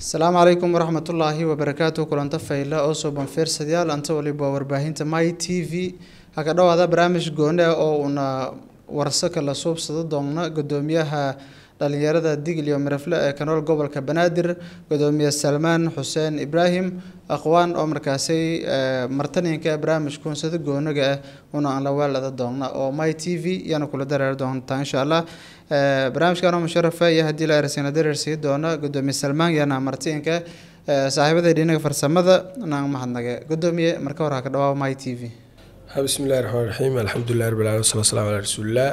السلام عليكم ورحمة الله وبركاته. كلنا فايلة أو صوبان فيرس ديال أنت ولي باورباهين تماي تي في هكذا هذا برامج جونا أو أنا ورثك الله صوب صد ضمنا قدوميها dhalinyarada digil iyo mirafle ee kanool gobolka Banaadir gudoomiye Salmaan Xuseen Ibrahim aqwaan oo markaasay martaninka barnaamijka sida goonaga ah una aan la waalada doona oo My TV yana kula dareer doonta insha Allah barnaamijkan oo musharrafa iyo hadii la arsiina dareersi doona gudoomiye Salmaan yana martinka saaxiibada dhinaca farsamada naan mahadnaga gudoomiye marka hore ka dhawaad My TV. بسم الله الرحمن الرحيم الحمد لله رب العالمين والصلاة والسلام على رسول الله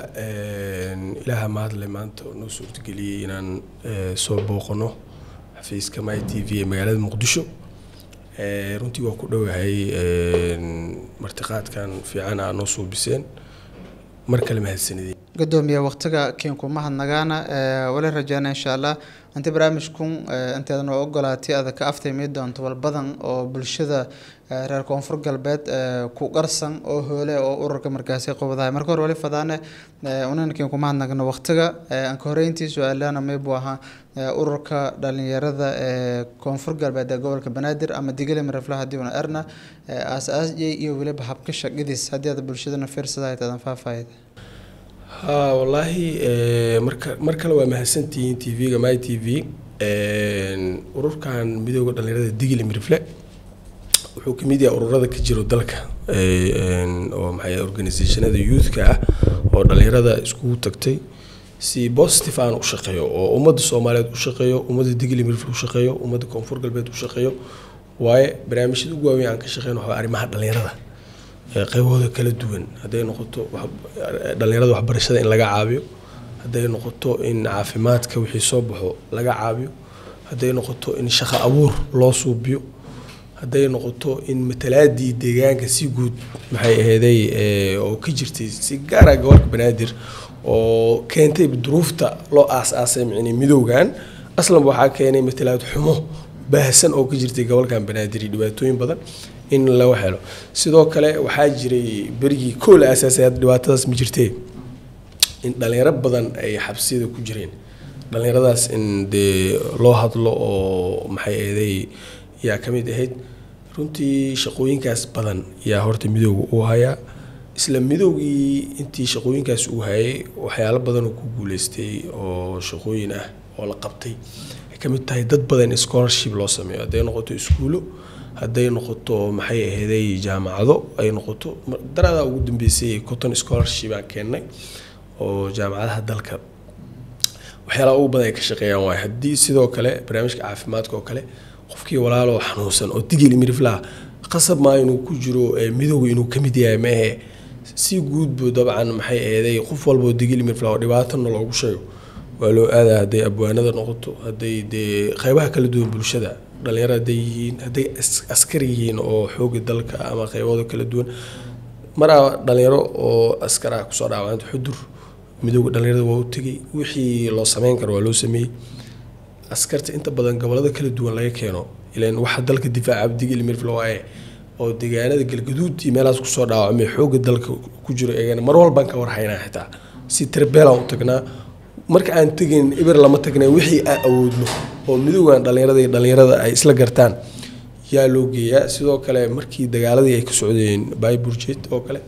إلها ما هذا لما أنت نوصل تقولي إن صوبوقنا حفيز كماي تي في مجال مقدشو رنتي وكله هاي مرتقات كان في عنا نوصل بسين مركل مع السنة دي قدوم يا وقتك كينكم مع النجانا ولا رجعنا إن شاء الله أنت برامجكم أنت أنا أقولاتي هذا كأفتي ميدا أنت والبدن أو بالشدة reer koonfur galbeed ku qarsan oo hoole oo ururka markaasi qowdahay marka hore wali fadana unankiin kuma hadnagno waqtiga aan ka horeyntii su'aalaana meebu aha ururka dhalinyarada ee koonfur galbeed ee gobolka Banaadir ama digile maraflaha diiwana arna aas iyo waliba habka shaqadiis hadii bulshadana fiirsada ay tadan faafayda wallahi marka la waa mahadsantiin TV-ga My TV ururkan midowga dhalinyarada digile marafle wuxuu kamid yahay ururada ka jiro dalka oo maxay organizationada youth-ka ah oo dhalinyarada isku tagtay si positive aan u shaqeeyo oo ummadda Soomaaliyeed u shaqeeyo ummadda digli mirful u shaqeeyo ummadda koonfur galbeed u shaqeeyo waaye barnaamijyada ugu waaweyn aan ka shaqeeyno waxa arrimaha dhalinyarada qaybahooda kala duwan haday noqoto dhalinyarada waxbarashada in laga caawiyo haday noqoto in caafimaadka wixii soo baxo laga caawiyo haday noqoto in shaqo abuur loo suubiyo haday noqoto in matalaadii deegaanka si guud maxay ahaday oo ka jirtay si gaar ah gobolka Banaadir oo keentay duruufta loo aasaasay micni midowgan aslan waxa keenay matalaad xumo baahsan oo ka jirtay gobolka Banaadir dhibaatooyin badan in la waxelo sidoo kale waxa jiray berigi kool aasaasay dhibaatadaas ma jirtay in dhalinyaro badan ay xabsiyada ku jireen dhalinyaradaas in loo hadlo oo maxay ahaday yaa kamid ahayd runtii shaqooyinkaas badan yaa horta midowga uu haya isla midowgii intii shaqooyinkaas uu hayay waxyaalo badan oo ku guuleystay oo shaqooyin ah oo la qabtay kamid tahay dad badan scholarship loo sameeyo haday noqoto iskuulo haday noqoto maxay ahaday jaamacado ay noqoto darada ugu dambeysay cotton scholarship aan keenay oo jaamacadaha dalka waxyaalo ugu badan ay ka shaqeeyaan waa hadii sidoo kale barnaamijka caafimaadka oo kale qofkii walaalo xanuunsan oo digil mirifla qasab ma inuu ku jiro midowga inuu kamid yahay maahe si guud buu dabcan maxay ahaday qof walba oo digil mirifla oo dhibaato loogu sheego waa loo aadaa haday abwaanada noqoto haday qaybaha kala duwan bulshada dhalinyarada yihiin haday askari yihiin oo xoog dalka ama qaybado kala duwan mara dhalinyaro oo askar ah ku soo dhaawacay xudur midowga dhalinyarada waa u tagay wixii loo sameyn karo waa loo sameeyay askarta inta badan gobolada kala duwan laga keeno ileen waxa dalka difaaca digil mirflow ay oo deegaanada galgaduud iyo meelaas ku soo dhaawacmay xoog dalka ku jiro eegana mar walba ka war haynaa xitaa si tarbela u tagnaa marka aan tagin ibar lama tagnay wixii aan awoodno oo midowgan dhalinyarada ay isla gartaan yaa loo geeyaa sidoo kale markii dagaaladii ay ka socdeen Bayburjet oo kale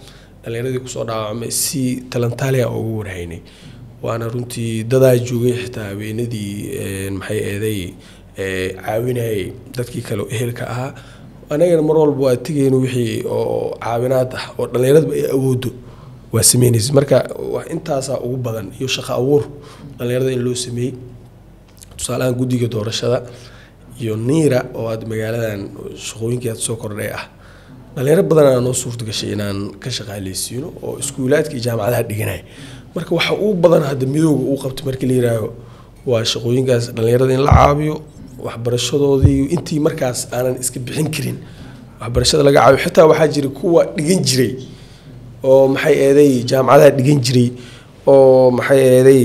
dhalinyaradii ku soo dhaawacmay si talantaaliya ugu warhaynay waana runtii dadaa joogay xitaa haweenadii maxay ahaday caawinay dadkii kale ehelka ahaa anagana mar walba waa tigeen wixii oo caawinaad ah oo dhalinyarada ay awoodo waa sameynaysa marka intaas ugu badan iyo shaqo abuur dhalinyarada in loo sameeyay tusaalahan guddiga doorashada iyo niira oo aad magaaladan shaqooyinka soo kordhay ah dhalinyaro badan aan noo suurta gashay inaan ka shaqaaleysiino oo iskuulaadka iyo jaamacadaha dhiganay marka waxa uu badan hada midowga uu qabtay markii la yiraahdo waa shaqooyinkaas dhalinyarada in la caawiyo waxbarashadoodii intii markaas aanan iska bixin karin waxbarashada laga caawiyo xitaa waxa jira kuwa dhigan jiray oo maxay ahaday jaamacadaha dhigan jiray oo maxay ahaday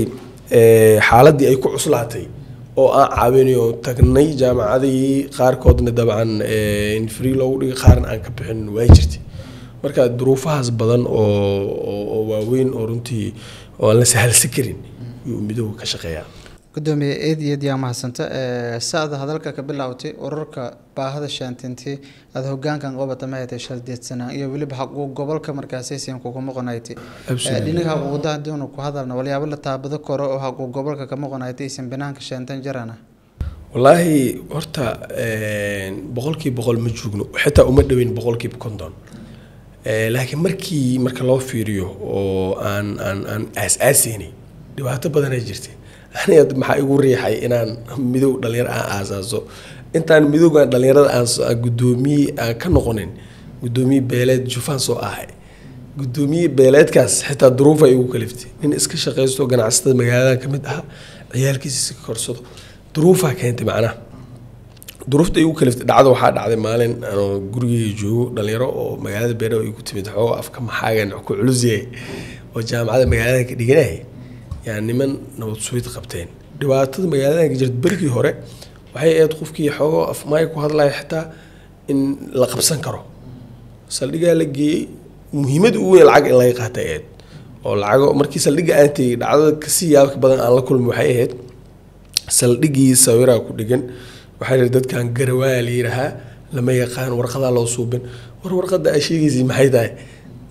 xaaladii ay ku cuslaatay oo aan caawinayo tagnay jaamacadii qaar koodna dabcan in free loogu dhigay qaarna aan ka bixin way jirtay marka duruufahaas badan oo waaweyn oo runtii oo la sahalsi karin midowga ka shaqeeyaa gudoomiye eed yaa mahadsantaa saada hadalka ka bilowtay ururka baahada shaantintii aad hoggaankan qobata ma haytay shal deedsana iyo waliba xaquuq gobolka markaasaysan kugu maqonayti dhinaca xuquuqda hadii ku hadalna waliyaabo la taabado koro oo xaquuq gobolka ka maqonayti isan banaanka shaantan jarana wallahi horta boqolkiiba boqol ma joogno xitaa uma dhaweyn boqolkiiba 50 laakiin marka loo fiiriyo oo aan aasaasinay dhibaato badan ay jirtay aniga maxaa igu riixay inaan midow dhalinyaro aan aasaaso intaan midowga dhalinyarada aan gudoomiye aan ka noqonin gudoomiye beeleed jufaan soo ahay gudoomiye beeleedkaas xitaa duruuf ay ugu kaliftay nin iska shaqeysto ganacsatada magaalada ka mid ah ciyaalkiisa iska korsado duruufa keentay macnaha duruufta ay ugu kaliftay dhacdo waxaa dhacday maalin anoo gurigeyga joogo dhalinyaro oo magaalada beeraha ay ku timid xoogo afka maxaagan ku culusiyay oo jaamacada magaalada ka dhiganay يعني niman nabad suwid qabteen dhibaatada magaalada ka jirta barkii hore waxay aad qofkii xoogo af maay ku hadlay xitaa in la qabsan karo saldhiga la geeyay muhiimad ugu weyn lacag in laga qaatay aad oo lacag markii saldhiga aantay dhacdada ka si yaab badan aan la kulmay waxay ahayd saldhigii sawira ku dhigan waxay dadkan garawaa leeyahay lama yaqaan warqada loo suubin warqada ay sheegaysi maxay tahay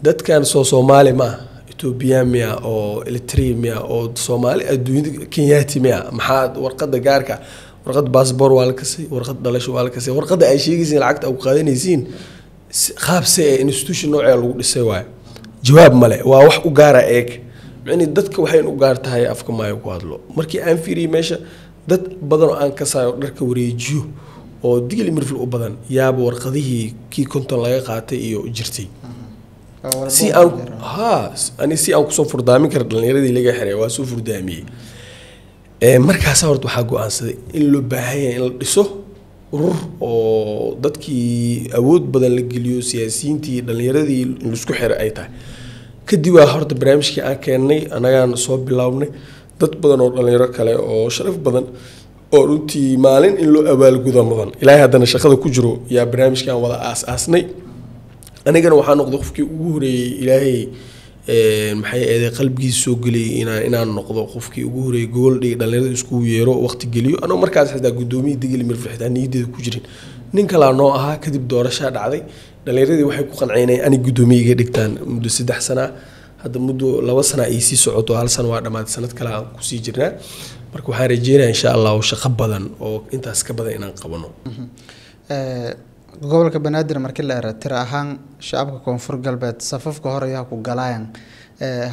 dadkan Soomaali ma Ethiopia miya oo Eritrea oo Soomaali adduunka Kenyaati miya maxaa warqada gaarka warqad passport waa la kasay warqad dhalasho waa la kasay warqada ay sheegaysiin lacagta u qaadanaysiin qaabse institution nooc lagu dhisay waay jawaab male waa wax u gaara eeg macni dadka waxay u gaar tahay afka maayo ku hadlo markii aan fiiriyay meesha dad badan oo aan ka saayo dharka wareejiyo oo digil mirfil u badan yaab warqadihii kii konton laga qaatay iyo jirtay si aan ku soo furdaamin kar dhalinyaradii laga xiray waa soo furdaamiyay markaas horta waxa go'aansaday in loo baahan yahay in la dhiso urur oo dadkii awood badan la geliyo siyaasiyiintii dhalinyaradii la isku xiray ay tahay kadib waa horta barnaamijkii aan keenay anagaan soo bilaabnay dad badan oo dhalinyaro kale oo sharaf badan oo runtii maalin in loo abaalgudo mudan ilaahay hadana shaqada ku jiro yaa barnaamijkan wada aasnay anigana waxaa noqday qofkii ugu horeeyay ilaahay maxay ahayd qalbigiisa soo galiyay inaan noqdo qofkii ugu horeeyay gool dhalinyarada isku yeero waqti geliyo anoo markaas xitaa gudoomiye digil mirfil xitaa niyadeeda ku jirin nin kale noo ahaa kadib doorasho dhacday dhalinyaradii waxay ku qanceenay ani gudoomiye iga dhigtaan muddo 3 sano hadda muddo 2 sano ay sii socoto hal sano waa dhamaad sanad kale aan ku sii jirnaa marka waxaan rajeynayaa insha Allah shaqo badan oo intaas ka badan inaan qabano gobolka Banaadir markii la tira ahaan shacabka koonfur galbeed safafka hore ayaa ku galayaan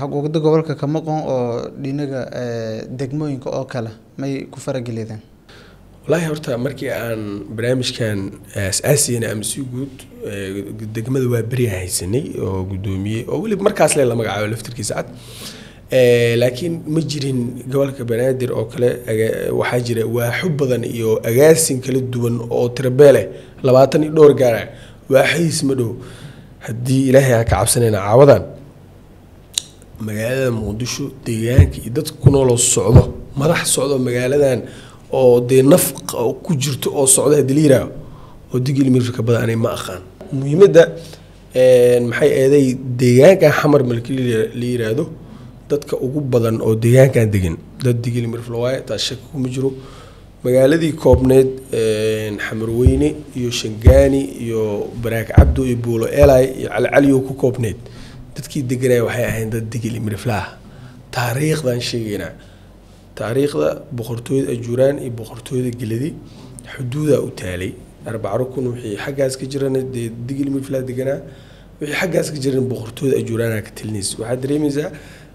xuquuqda gobolka ka maqan oo dhinaga degmooyinka oo kale may ku farageliyeen wallahi horta markii aan barnaamijkan aasaasinay ama si guud degmada waa bari haysanay oo gudoomiye oo wali markaas la magacaabo laftirkiisa cad laakiin ma jirin gobolka Banaadir oo kale waxa jira waa xub badan iyo agaasin kala duwan oo tirabeele 20 dhowr gaar waa xiis madhow hadii ilaahay ka cabsanayna caawadan magaalada Muqdisho deegaanka iyo dadku ku nool socdo madax socdo magaaladan oo de naf ku jirto oo socda diliira oo digil mirka badan ma aqaan muhiimada maxay eeday deegaanka xamar malkii la yiraahdo dadka ugu badan oo deegaankan degan dad digil mirfil waay ta shak kuma jiro magaaladii koobneed xamarweyne iyo shangaani iyo baraak cabdo iyo buulo elay iyo cali ku koobneed dadkii deganay waxay ahayn dad digil mirfil taariikhdan sheegayna taariikhda boqortooyada ajuraan iyo boqortooyada geladi xuduuda u taalay 4 rukun wixii xaggaas ka jirana digil mirfil deganaa wixii xaggaas ka jiran boqortooyada ajuraan ka tilnis waxa dareemaysaa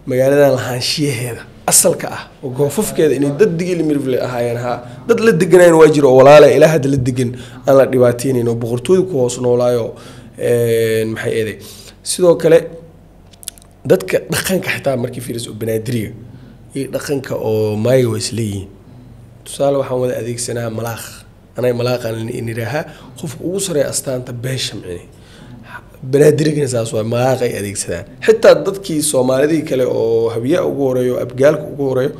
magaaladan lahaanshiyaheeda asalka ah oo goofafkeeda inay dad digil mirfil ahaayeen dad la deganaan waa jiro walaalo ilaaha dad la degan aan la dhibaateenin oo boqortooyada ku hoos noolaayo maxay eeday sidoo kale dadka dhaqanka xitaa markii fiiriso Banaadiriga iyo dhaqanka oo maay wasleeyeen tusaale waxaan wada adeegsanaa malaaq anay malaaqan in iraaha qof ugu sareeya astaanta beesha micne Banaadirigna saas waa malaaq ay adeegsadaan xitaa dadkii Soomaalidii kale oo habiya ugu horeeyo abgaalka ugu horeeyo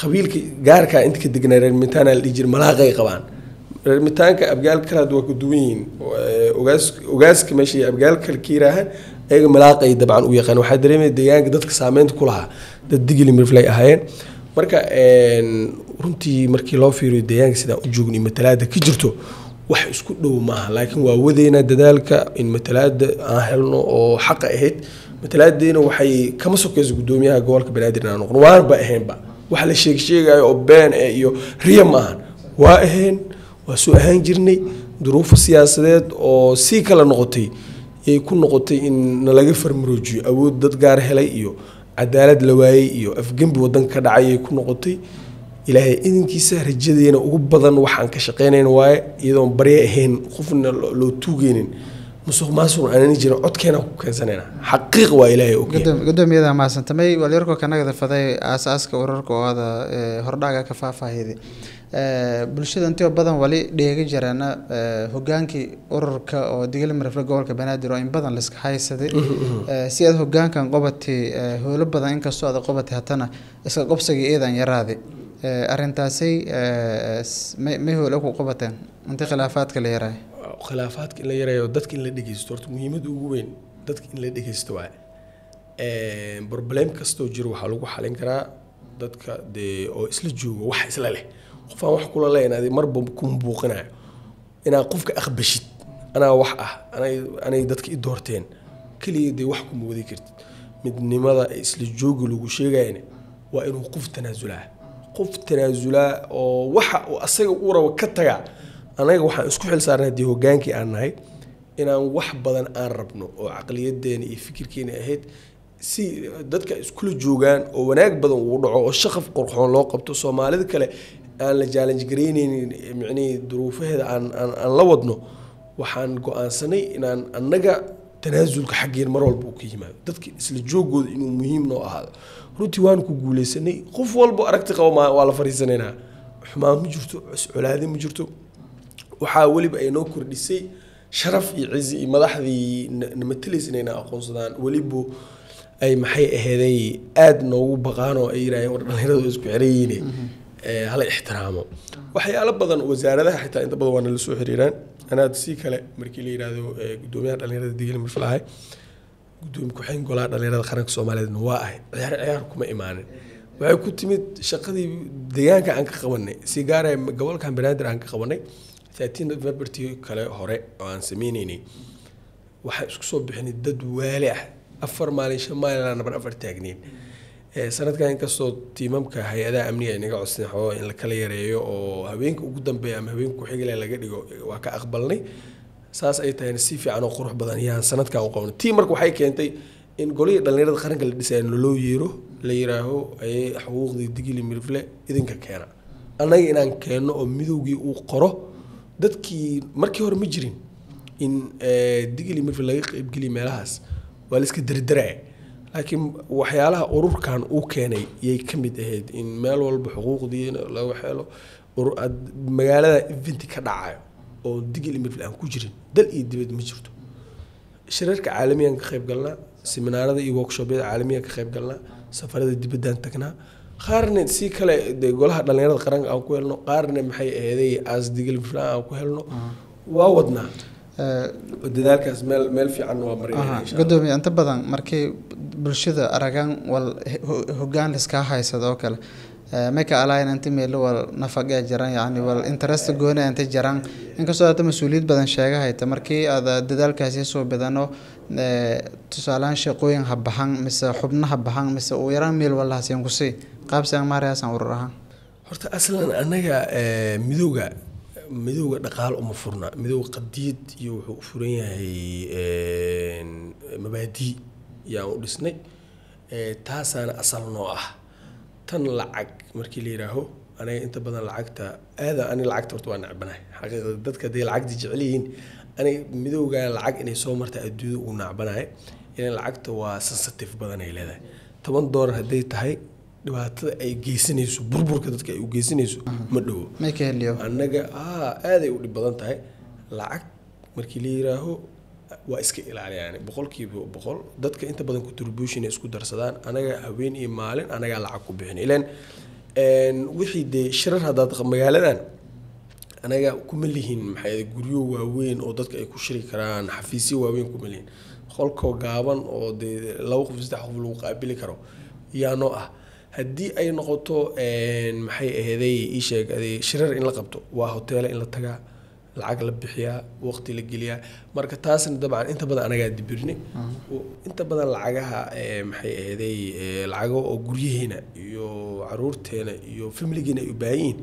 qabiilka gaarka inta ka degnaa reer mitaana la dhijir malaaq ay qabaan reer mitaanka abgaalka kala duwan ku duwan ogaaska meeshii abgaalka kala kiiraahan ayaga malaaq ay dabcan u yaqaan waxa dareemay deegaanka dadka saameynta ku lahaa dad digil mirfil ahaayeen marka runtii markii loo fiiriyo deegaanka sidaan u joogno matalaada ka jirto wax isku dhow maaha laakiin waa wadeena dadaalka in matalaada aan helno oo xaq ahayd matalaadeena waxay kama sokayso gudoomiyaha gobolka banaadir aan noqon waanba ahaynba wax la sheegayo oo been iyo riya maahan waa ahayn waa soo ahaan jirnay duruufo siyaasadeed oo si kala noqotay ay ku noqotay in laga farmaroojiyo awood dad gaar helay iyo cadaalad la waayay iyo afgambi wadanka ka dhacay ay ku noqotay ilaahay idinkiisa rajadeena ugu badan waxaan ka shaqeynayna waaye iyadoo bari ahayn qofna loo tuugeenin musuqmaasuq aanan jirin codkeena ku keensanayna xaqiiq waa ilaahay og gudoomiyada ma santamay walirko kanaga faday aasaaska ururka oo ada hordhaga ka faafahayday bulshada intii badan wali dheega jirana hogaankii ururka oo Digil Mirifle gobolka Banaadir oo in badan la iska haysaday si aad hogaankan qobatay howlo badan in kastoo aad qobatay hatana iska qobsiga eedan yaraaday arintaasi ma howlo ku qobateen inta khilaafaadka la yaray khilaafaadka la yareeyo dadka in la dhageysto horta muhiimada ugu weyn dadka in la dhageysto waa problem kasto jiro waxa lagu xalin karaa dadka oo isla joogo wax isla leh qof aan wax kula leenahay marba ku buuqinayo ina qofka aqbashid ana wax ana dadka i doorteen kaliya wax ku moodi kartid midnimada isla joogo lagu sheegayna waa inuu qof tanaasula oo waxa uu asaga u rabo ka taga anaga waxaan isku xil saarnaa hogaankii aan nahay inaan wax badan aan rabno oo aqliyadeena iyo fikirkeena ahayd si dadka isku joogaan oo wanaag badan uu dhaco oo shaqaf qorxoon loo qabto Soomaalida kale aan la challenge gareyneen macni duruufaheeda aan la wadno waxaan go'aansanay inaan anaga tanaasulka xaggeen mar walba u ka yimaado dadka isla joogooda inuu muhiim noo ahaado runtii waan ku guuleysanay qof walba aragti qabo waa la fariisanayna xumaan ma jirto culaadi ma jirto waxaa waliba ay noo kordhisay sharaf iyo cizi iyo madaxdii namatalis inayna aqoonsadaan waliba ay maxay aheeday aad noogu baqaano ay yiraahdeen war dhalinyaradu isku xirayeen hala ixtiraamo waxyaalo badan wasaaradaha xitaa inta badan waa la soo xiriiraan ana si kale markii la yiraahdo gudoomiyaha dhalinyarada Digil Mirifle gudoomiye ku xigeen golaha dhalinyarada qaranka Soomaaliyeed waa ah ciyaar kuma imaanin waxay ku timid shaqadii deegaanka aan ka qabanay si gaar ah gobolka Banaadir aan ka qabanay 13 November kale hore oo aan sameeynay waxa isku soo bixinay dad waali ah afar maalin shan maalin aan afar taagnin sanadkan inkastoo tiimamka hay'adaha amniga inaga codsan xoo in la kala yareeyo oo habeenka ugu dambeeya ama habeenka ku xigay laga dhigo waa ka aqbalnay saas ay tahay si fiican oo qurux badan yaan sanadkan u qabanay tiimarku waxay keentay in goliga dhalinyarada qaranka la dhisay loo yeero la yiraaho ay xuquuqdii Digil Mirifle idinka keena anaga inaan keeno oo midowgii uu qoro dadkii markii hore ma jirin in Digil Mirifle laga qayb geli meelahaas waa la iska dirdiray laakiin waxyaalaha ururkan uu keenay yay kamid ahayd in meel walba xuquuqdii laga helo magaalada event ka dhacayo oo Digil Mirifle aan ku jirin dal iyo dibad ma jirto shirarka caalamiyan ka qayb galnaa seminaarada iyo workshopyada caalamiyan ka qayb galnaa safarada dibadda tagnaa qaarna si kale golaha dhalinyarada qaranka aan ku helno qaarna maxay ahaydey as Digil Mirifle aan ku helno waa wadnaa dadaalkaas meel fiican waa marinayna gudoomiye inta badan markii bulshada aragan wal hogaan iska haysado kale marka alayna inta meel wal nafaqa jiran yaani wal interest goona inta jiran inkastoo aad mas'uuliyad badan sheegahayta markii aad dadaalkaas soo badano tusaalaan shaqooyin habahan mise xubnaha bahan mise oo yaraan meel wallahi aan ku sii qaabsan maaraysan ururaha horta aslan anaga midowga dhaqaal uma furna midowga qadiyad iyo wuxuu furan yahay mabaadi yaa u dhisnay taasana asal noo ah tan lacag markii la yiraaho anaga inta badan lacagta ani lacagta horta waa nacbanahay xaqiiqada dadka day lacagta jecel yihiin ani midowga lacag inay soo marta adduunyada ugu nacbanahay in lacagta waa sensitive badan ay leedahay $10 haday tahay dhibaatada ay geysanayso burburka dadka ay u geysanayso ma dhaw ma ka heliyo anaga aad ay u dhib badan tahay lacag markii la yiraaho waa iska ilaaliyaan 100% dadka inta badan contribution isku darsadaan anaga haween iyo maalin anaga lacag ku bixin ilaan wixii de shirar hadaad magaaladan anaga kuma lihin maxay guryo waaweyn oo dadka ay ku shiri karaan xafiisyo waaweyn kuma lihin qolko gaaban oo de 2 qof 3 qof lagu qaabili karo yaano ah haddii ay noqoto maxay aheeday ii sheeg shirar in la qabto waa hoteela in la tagaa lacag la bixiyaa waqti la geliyaa marka taasna dabcan inta badan anagaa dibirni inta badan lacagaha maxay aheeday lacago oo guryaheena iyo caruurteena iyo familigeena ay u baahan yihiin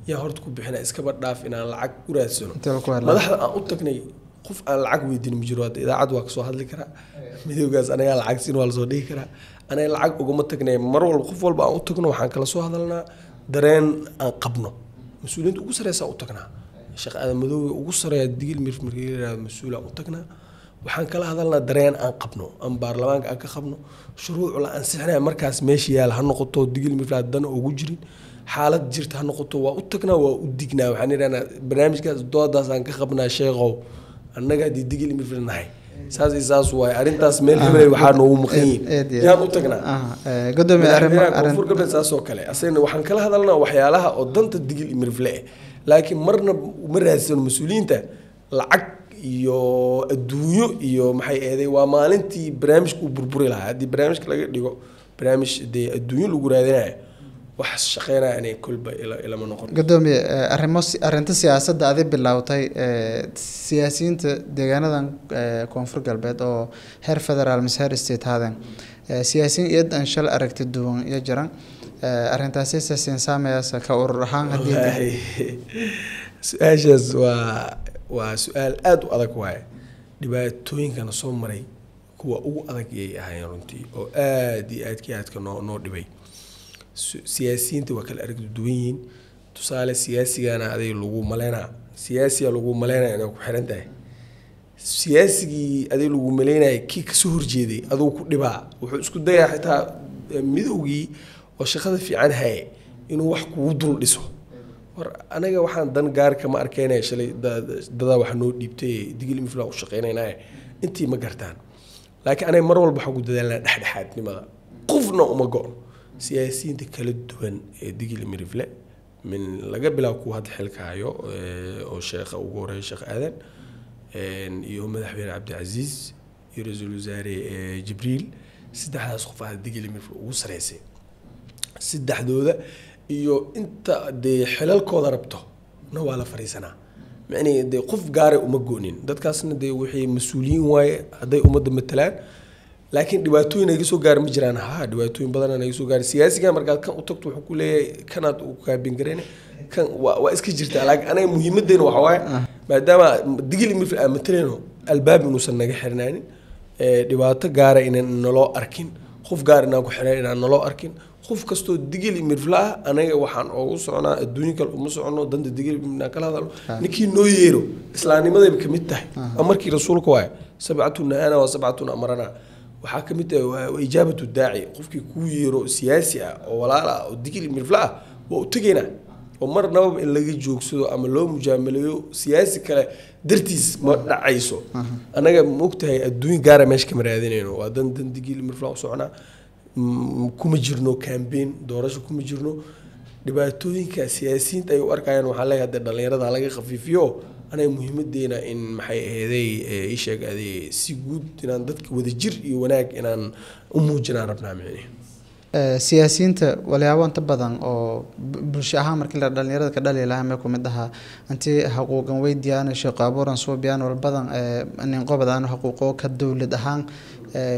yaa horta ku bixina iskaba dhaaf inaan lacag u raadsano madaxda aan u tagnay qof aan lacag weydiin ma jiro hadda idaacad waa kasoo hadli karaa midowgaas anagaa lacag siin waa lasoo dhigi karaa anaga lacag ugama tagnay mar walba qof walba aan u tagno waxaan kala soo hadalnaa dareen aan qabno mas-uuliyiinta ugu sareysa u tagnaa shaqo aadan madowga ugu sareeya digil markii la mas-uula u tagnaa waxaan kala hadalnaa dareen aan qabno aan baarlamaanka aan ka qabno shuruuc la ansixinaya markaas meesha yaal ha noqoto digil mirfla dana ugu jirin xaalad jirta ha noqoto waa u tagnaa waa u dignaa waxaan idhahnaa barnaamijkaas doodaas aan ka qabnaa sheeqow annaga haddii digil mirfla nahay saas waay arrintaas meel hebel waxaa noogu maqan yihiin yaan u tagnaa gudoomiye koonfur galbeed saas oo kale asagna waxaan kala hadalnaa waxyaalaha oo danta digil mirfle laakiin marna uma raadsano mas-uuliyiinta lacag iyo adduunyo iyo maxay ahaday waa maalintii barnaamijka uu burburi lahaa haddii barnaamijka laga dhigo barnaamij dee adduunyo lagu raadinaya wax shaqeynaya inay kolba ilama noqon gudoomiye arrinta siyaasadda adi bilaawtay siyaasiyiinta deegaanadan koonfur galbeed oo heer federaal mise heer state haadeen siyaasiyiin iyad aan shal aragti duwan iyo jiran arrintaasi siyaasiyiin saameeyasa ka urur ahaan haddii su-aashaas waa su-aal aada u adag waaye dhibaatooyinkana soo maray kuwa ugu adag yay ahaayeen runtii oo aada iyo aadka noo dhibay siyaasiyiinta waa kala aragti duwan yihiin tusaale siyaasigana aday lagu maleynaa siyaasiga lagu maleynaya inay ku xiran tahay siyaasigii aday lagu maleynaya kii kasoo horjeeday aduu ku dhibaa wuxuu isku dayaa xitaa midowgii oo shaqada fiican haye inuu wax kugu dul dhiso war anaga waxaan dan gaar kama arkaynaya shalay dadaa wax noo dhiibtay digil mifla u shaqeynaynaa intii ma gartaan laakiin anaga mar walba waxaan ku dadaalnaa dhexdhexaadnimada qofna uma go-no siyaasiyiinta kala duwan ee digil mirifle min laga bilaabo kuwa hadda xilka hayo oo sheekha ugu horeeya sheekh aadan iyo madaxweyne cabdicasiis iyo ra-iisul wasaare jibriil saddexdaas qof ah digil mirifle ugu sareysay saddexdooda iyo inta dee xilalkooda rabto na waa la fariisanaa macnii dee qof gaaray uma goonin dadkaasna dee wixii mas-uuliyiin waaye hadday ummadda matalaan laakiin dhibaatooyin ay soo gaar ma jiraan dhibaatooyin badan ay soo gaar siyaasiga markaad kan u tagto wuxuu ku leeyahay kanaad u kaabin gareen kan waa iska jirtaa laakiin anaga muhiimadeena waxa waaye maadaama digil mirfil aan matalayno albaab inuusan naga xirnaanin dhibaato gaara inaan naloo arkin qof gaar inaan ku xirnaan inaan naloo arkin qof kastoo digil mirfil ah anaga waxaan ugu soconaa adduunyo kale uma socono danta digil inaan kala hadalno ninkii noo yeero islaamnimadayba kamid tahay markii rasuulka waaye sabcatu nahana wa sabcatu amarana waxaa ka mid ah ijaabatu daaci qofkii kuu yeero siyaasi ah oo walaal ah oo digil mirfil ah waa u tegaynaa oo marnaba in laga joogsado ama loo mujaamaleeyo siyaasi kale dartiis ma dhacayso anaga moogtahay adduun gaara meesha kama raadinayno waa dan digil mirfil u soconaa kuma jirno campaign doorasho kuma jirno dhibaatooyinka siyaasiyiinta ay u arkayaan waxaa leeyahay hadda dhalinyarada laga khafiifiyo anaga muhiimadeena in maxay aheeday ii sheegaaday si guud inaan dadka wadajir iyo wanaag inaan u muujinaan rabnaa micne siyaasiyiinta walyaabo inta badan oo bulsho ahaan markii la dhalinyarada ka dhali lahaa mee kumid ahaa intii xuquuqan weydiiyaan shaqo abuuran suubiyaan wal badan nin qobadaan xuquuqo ka dowlad ahaan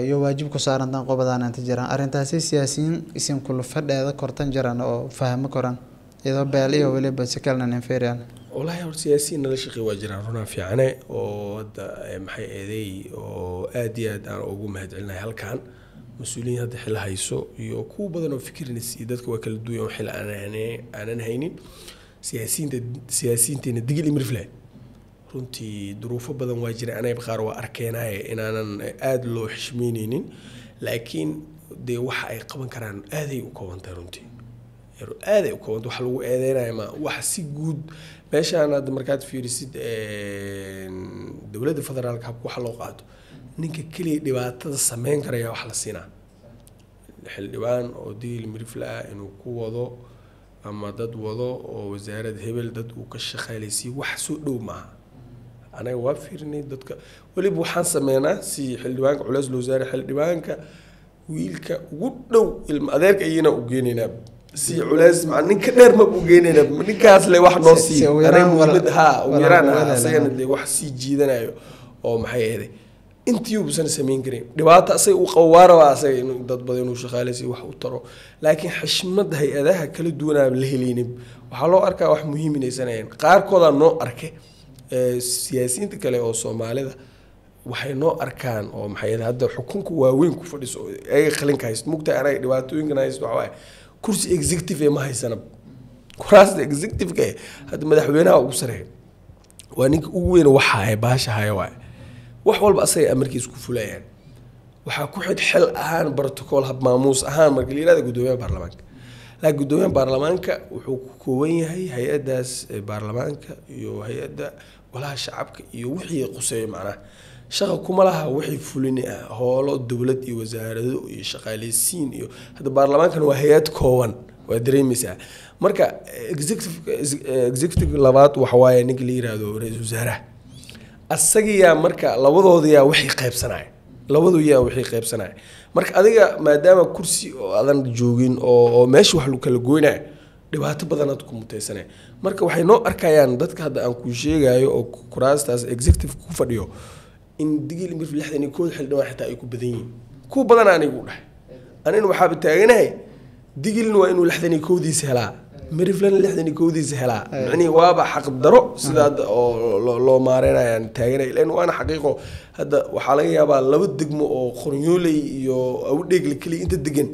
iyo waajib ku saaran dan qobadaan inta jiraan arrintaasi siyaasiyiin isin kula fadheeda kortan jiraan oo fahmo koran iyadoo beel iyo waliba si kalena inferian والله هو سياسي نلا شقي واجران رونا في عناء وهذا محي أذي وآديات أنا أقوم هدعلنا هالكان مسؤولين هذا حل هيسو يكو بدنا فكر نسيدات كوكل دوية وحل أنا نهينين سياسيين تندقي الإمرفلا runtii duruufo badan waa jira anay qaar waa arkeenay inaanan aad loo xishmeyneynin laakiin de waxa ay qaban karaan aaday u koobantay runtii aaday u koobantay waxa lagu eedeynaya ma wax si guud meeshaan aad markaad fiirisid dawladda federaalka habka waxa loo qaato ninka kaliya dhibaatada sameyn karaya wax la siinaa xildhibaan oo diil mirifla inuu ku wado ama dad wado oo wasaarad hebel dad uu ka shaqaaleysay wax soo dhow maaha أنا وافرني دتك ولي بوحان سمينا سي حلوانك علاز لوزارة حلوانك wiilka ugu dhow ilma adeerka ayina u geenaynaa si culays ma ninka dheer ma u geenaynaa ninkaas le wax noo sii arrin muhiimad ha ugu yaraan asagana de wax sii jiidanayo oo maxay ahayd intii uu san sameyn karin dhibaato asay u qawaaro asay inuu dad badan uu shaqaaleysi wax u taro laakiin xishmad hay'adaha kala duwan la helinin waxa loo arkaa wax muhiim inaysanayeen qaarkooda noo arkay siyaasiyiinta kale oo Soomaalida waxay noo arkaan oo maxay hadda xukunku waaweyn ku fadhiso ay qalinka haysto mugta anay dhibaatooyinkan haysto waxa kursi executive ma haysana kuraasta executive ka hadda madaxweynaha ugu sareeyo waa ninka ugu weyn waxa ay baasha hayo wax walba asay amarkiis ku fulayaan waxa ku xil ahaan protocol hab maamuus ahaan marka liirada gudoomiyaha baarlamaanka la gudoomiyaha baarlamaanka wuxuu ku kooban yahay hay'adaas baarlamaanka iyo hay'ada walaha shacabka iyo wixii quseeyo macnaha shaqa kuma laha wixii fulin howlo dawlad iyo wasaarado iyo shaqaaleysiin iyo hada baarlamaankan waa hay'ad kooban waa dareemaysaa marka executive labaad waxa waaye ninka la yiraahdo ra'iisul wasaaraha asagiya marka labadooda wixii qaybsanay marka adiga maadaama kursi oo adan joogin oo meesha wax lagu kala gooynaa dhibaato badan aad ku muteysanay marka waxay noo arkayaan dadka hadda aan ku sheegayo oo kuraastaas executive ku fadhiyo in digil mir 61 xildhibaan xitaa ay ku badan yihiin ku badan anigu dhahay anina waxa taaganahay digilna waa inuu 61diisa helaa miriflan 61diisa helaa macni waaba xaq daro sida oo loo maareynayaan taaganay ilaan waana xaqiiqo hadda waxa laga yaabaa laba degmo oo qoryooley iyo awdheegle kali inta degan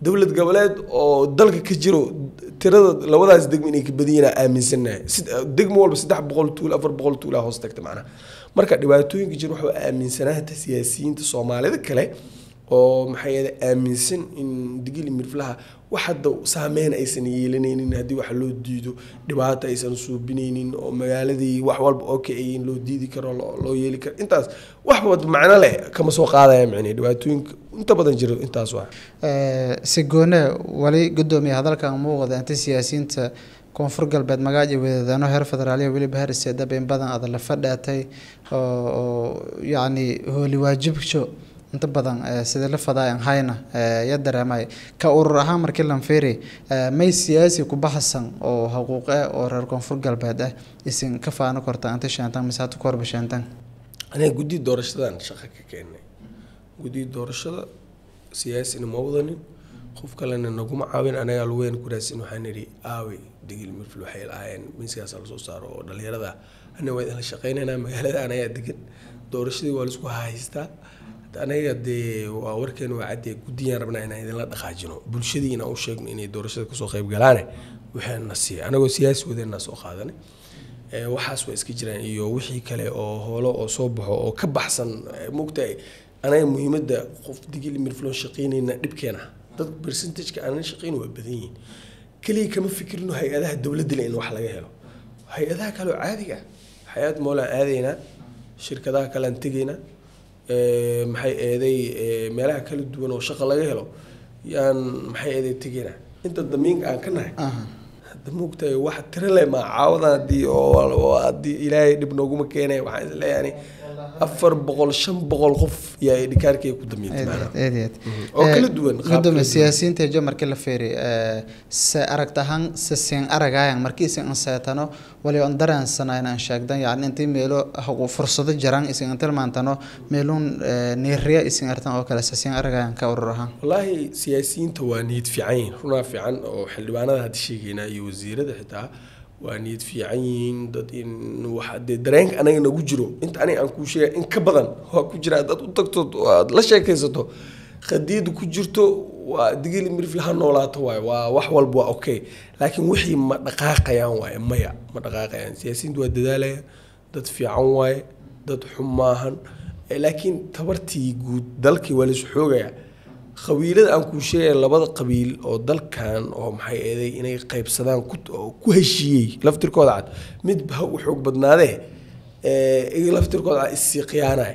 dawlad goboleed oo dalka ka jiro tirada labadaas degmo inay ka badiyeen aaminsanahay degmo walba 300 tuul 400 tuul hoos tagta macna marka dhibaatooyinka jiro waxa aaminsanaanta siyaasiyiinta Soomaalida kale oo maxay aaminsan in digil mirflaha waxda saameyn aysan yeelanaynin hadii wax loo diido dhibaato aysan suubinaynin oo magaaladii wax walba okay in loo diidi karo loo yeeli karo intaas wax wad macna leh kama soo qaadaya macna dhibaatooyinka inta badan jiro intaas waa si goone wali gudoomiyaha hadalkan muuqda inta siyaasiyiinta koonfur galbeed magaaji wadadano heer federaaliya wali baharisada been badan aad la fadhaatay oo yaani hooli waajibsho inta badan sida la fadaayan hayna ya dareemay ka urur ahaan markii la fiiray may siyaasi ku baxsan oo xuquuq oo reer koonfur galbeed isin ka faano korta inta shaantan misaatu korba shaantan ana gudi doorashadan shaqo ka keenay gudi doorashada siyaasi ma wadanin qof kalena naguma caawin anaga weyn ku raasin waxaan iri aawi digil mirfil waxay lahaayeen miiskaas la soo saaro oo dhalinyarada ana way la shaqeynayna magaalada anaga degan doorashadii waa la isku haystaa anaga de waa warkeen waa cadde gudiyaan rabnaa inaan idin la dhaqaajino bulshadiina u sheegno inay doorashada ka soo qayb galaan waxaan nasiib anaga siyaasi wadeena soo qaadanay waxaas waa iska jiraan iyo wixii kale oo holo oo soo baxo oo ka baxsan mugtay anaga muhiimadda qof digil mirfil shaqeynayna dhibkeena dad percentage-ka aan shaqeyn waa badan yihiin kaliya kama fikirno hay'adaha dawladda in wax laga helo hay'adaha kale oo caadiga hay'ad moola aadayna shirkadaha kale aan tagayna maxay eeday meelaha kala duwan oo shaqo laga helo yaan maxay eeday tagayna inta damiinka aan ka nahay damugtay wax tira leh ma caawadii oo adii ilaahay dib nooguma keenay waxaan is leeyahay 400-500 qof yaa idikaarkay ku damiintay oo kala duwan qaabka siyaasiyiinta jamarka la feeray sa aragtahan seen aragayaan markii aan saatano wali aan dareensanayna aan sheegdan yaani intii meelo fursado jiraan isin tilmaantano meelun neeriya isin artan oo kala seen aragayaan ka ururahan wallahi siyaasiyiinta waa niyad fiican runa fiican oo xildhibaanada had sheegayna iyo wasiirada xitaa waa niyad fiican yihiin dad in waxa dareenka anaga nagu jiro inta aniga aan ku sheegay in ka badan waa ku jira dad u tagto la sheekaysato qadiid ku jirto waa digil mirfil ha noolaato waa wax walba waa okay laakiin wixii ma dhaqaaqayaan waa maya ma dhaqaaqayaan siyaasiyiintu waa dadaalayaan dad fiican waay dad xumaahan laakiin tabartii guud dalkii waa la soo xoogaya qabiilada aan ku sheegay labada qabiil oo dalkan oo maxay eeday inay qaybsadaan ku heshiiyay laftirkooda cad mid baa u xoog badnaadee laftirkooda isii qiyaanay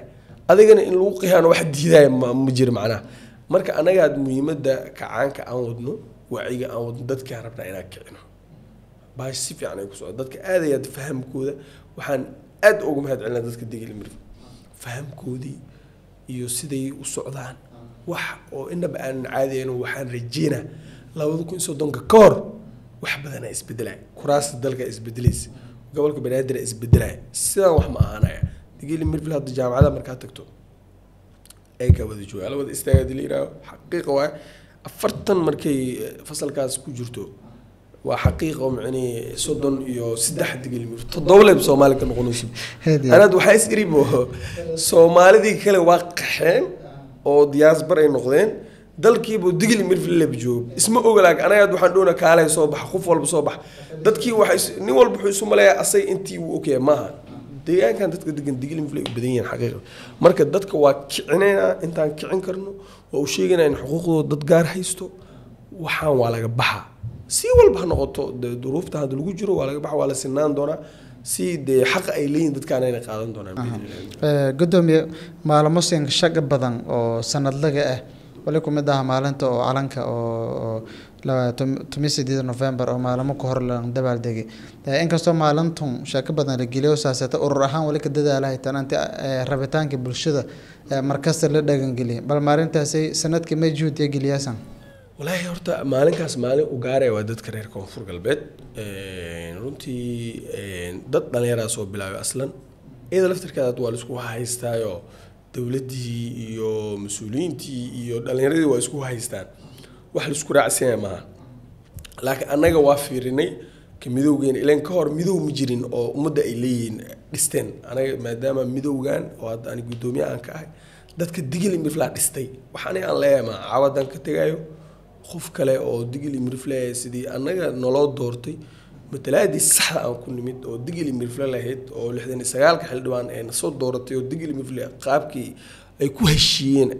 adigana in lagu qiyaano wax diiday ma jiro macnaha marka anaga aad muhiimadda kacaanka aan wadno waciga aan wadno dadka rabnaa inaan kicino baash si fiican ay ku soo dadka aadayad fahamkooda waxaan aad ugu mahadcelinaa dadka digil mirfil fahamkoodii iyo siday u socdaan wax oo inaba aan caadiyeen waxaan rajeynaa 2030 ka hor wax badan ay isbedelay kuraasta dalka isbedelaysa gobolka banaadir isbedelay sidaan wax ma ahaanaya digili mirfil hadda jaamacada markaa tagto ay ka wada joogaan wada istaagad liiraa xaqiiqo waa 40 markay fasalkaas ku jirto waa xaqiiqo macni 30 iyo 3 digili mirfil toddoba Soomaali ka noqonayso anad waxa is iribo Soomaalidii kale waa qaxeen oo diaspora ay noqdeen dalkiiba digili mirfil la joog isma ogolaag anaga waxaan doona kaalay soo bax qof walba soo bax dadkii waxa nin walba wuxuu isu maleeyaa asay intii uu okay maaha deegaankan dadka degan digili mirfil u badan yihiin xaqiiqo marka dadka waa kicinayna intaan kicin karno oo u sheeganaa in xuquuqdooda dad gaar haysto waxaan waa laga baxa si walba noqoto duruufta hadda lagu jiro waa laga baxa waa la sinaan doonaa si xaq ay leeyihiin dadkaan ay qaadan doonaan gudoomiye maalmo siin shaqo badan oo sanadlaga ah wali ku mid ah maalinta oo calanka oo 28 November oo maalmo ka hor la dabaaldegay inkastoo maalintan shaqo badan la geliyo saasata urur ahaan wali ka dadaalahay tananta rabitaanka bulshada markasta la dhagan geliyo bal maalintaasi sanadkii ma juud ee geliyaasan والله horta maalinkaas maalin u gaaray waa dadka reer koonfur galbeed runtii dad dhalinyaro soo bilaabay aslan iyada laftirkeeda waa la isku haystaayo dawladii iyo mas'uuliyiintii iyo dhalinyaradii waa isku haystaan wax la isku raacsan ma laakiin anaga waa fiirinay kamidowgeen ileen ka hor midow ma jirin oo umada ay leeyihiin dhisteen anaga maadaama midowgan oo aan gudoomiye aan ka ahay dadka digil mirfil dhistay waxaan aan leeyahay caawadan ka tagayo qof kale oo digili mirfil sidii anaga noloo doortay matalaadii saxda aan ku nimid oo digili mirfil lahayd oo 69 ka xildhibaan ee soo dooratay oo digili mirfil qaabkii ay ku heshiiyeen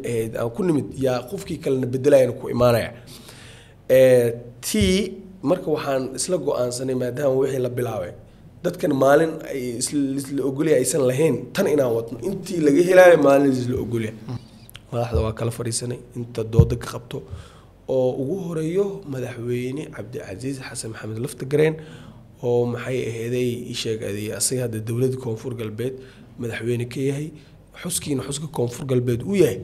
aan ku nimid yaa qofkii kale bedelayna ku imaanaya tii marka waxaan isla go'aansanay maadaama wixii la bilaabay dadkan maalin ay isla ogolay aysan lahayn tan inaan wadno intii laga helay maalin isla ogolay madaxda waa kala fariisanay inta dooda ka qabto oo ugu horeeyo madaxweyne Cabdicaziz Xasan Maxamed Laftagareen oo maxay aheeday sheegay asaga hadda dawladda koonfur galbeed madaxweyne ka yahay xuska koonfur galbeed uu yahay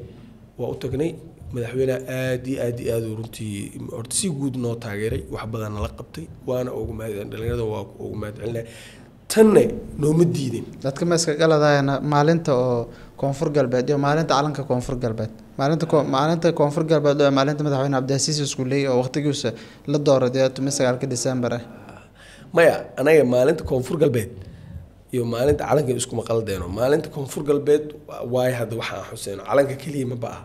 waa u tagnay madaxweyne aad runtii horta si guud noo taageeray wax badan la qabtay waana ugu mahadcelin dhalinyarada waa ugu mahadcelinay tanne nooma diidin dadka ma iska galadayna maalinta oo koonfur galbeed iyo maalinta calanka koonfur galbeed maalinta koonfur galbeed oo maalinta madaxweyne Cabdicaziz isku leeyahay oo waqtigiisa la dooraday 29 December maya anaga maalinta koonfur galbeed iyo maalinta calanka isku maqaldeeno maalinta koonfur galbeed waay hadda waxa xuseen calanka kaliya ma baa